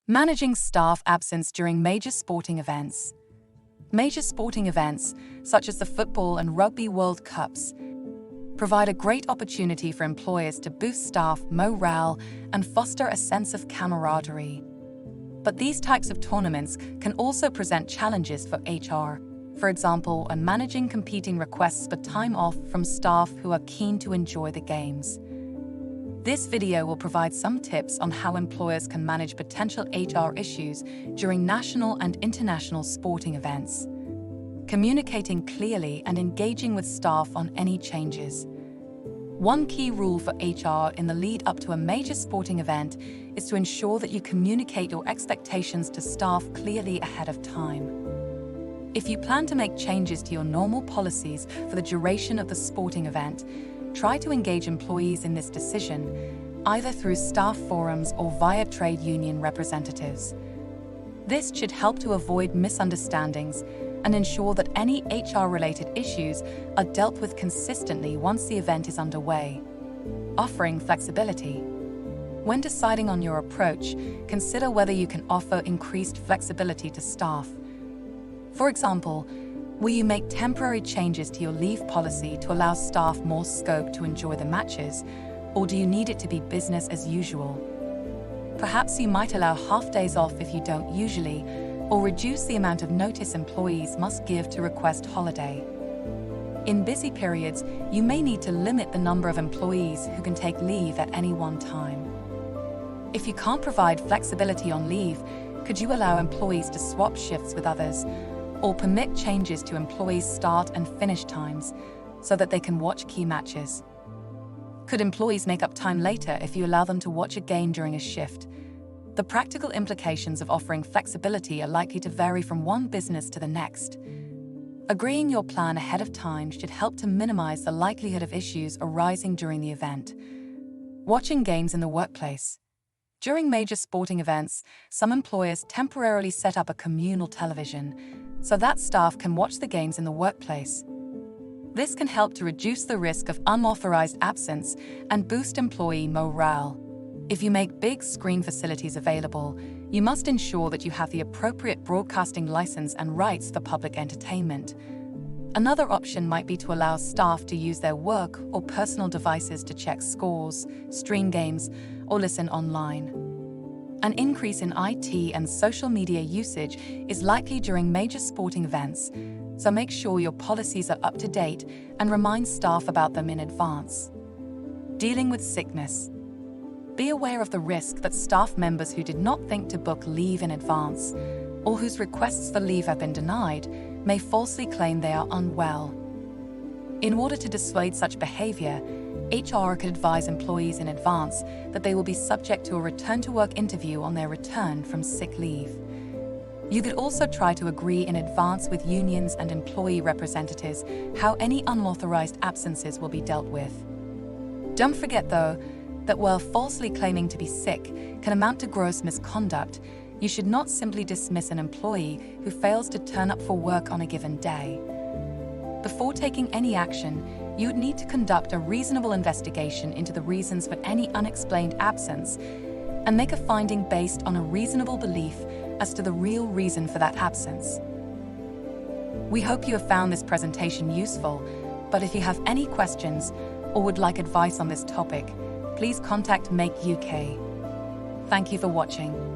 Managing staff absence during major sporting events. Major sporting events, such as the Football and Rugby World Cups, provide a great opportunity for employers to boost staff morale and foster a sense of camaraderie. But these types of tournaments can also present challenges for HR, for example, when managing competing requests for time off from staff who are keen to enjoy the games. This video will provide some tips on how employers can manage potential HR issues during national and international sporting events. Communicating clearly and engaging with staff on any changes. One key rule for HR in the lead up to a major sporting event is to ensure that you communicate your expectations to staff clearly ahead of time. If you plan to make changes to your normal policies for the duration of the sporting event, try to engage employees in this decision, either through staff forums or via trade union representatives. This should help to avoid misunderstandings and ensure that any HR-related issues are dealt with consistently once the event is underway. Offering flexibility. When deciding on your approach, consider whether you can offer increased flexibility to staff. For example, will you make temporary changes to your leave policy to allow staff more scope to enjoy the matches, or do you need it to be business as usual? Perhaps you might allow half days off if you don't usually, or reduce the amount of notice employees must give to request holiday. In busy periods, you may need to limit the number of employees who can take leave at any one time. If you can't provide flexibility on leave, could you allow employees to swap shifts with others, or permit changes to employees' start and finish times so that they can watch key matches? Could employees make up time later if you allow them to watch a game during a shift? The practical implications of offering flexibility are likely to vary from one business to the next. Agreeing your plan ahead of time should help to minimize the likelihood of issues arising during the event. Watching games in the workplace. During major sporting events, some employers temporarily set up a communal television so that staff can watch the games in the workplace. This can help to reduce the risk of unauthorized absence and boost employee morale. If you make big screen facilities available, you must ensure that you have the appropriate broadcasting license and rights for public entertainment. Another option might be to allow staff to use their work or personal devices to check scores, stream games, or listen online. An increase in IT and social media usage is likely during major sporting events, so make sure your policies are up to date and remind staff about them in advance. Dealing with sickness. Be aware of the risk that staff members who did not think to book leave in advance, or whose requests for leave have been denied, may falsely claim they are unwell. In order to dissuade such behavior, HR could advise employees in advance that they will be subject to a return-to-work interview on their return from sick leave. You could also try to agree in advance with unions and employee representatives how any unauthorized absences will be dealt with. Don't forget, though, that while falsely claiming to be sick can amount to gross misconduct, you should not simply dismiss an employee who fails to turn up for work on a given day. Before taking any action, you would need to conduct a reasonable investigation into the reasons for any unexplained absence and make a finding based on a reasonable belief as to the real reason for that absence. We hope you have found this presentation useful, but if you have any questions or would like advice on this topic, please contact Make UK. Thank you for watching.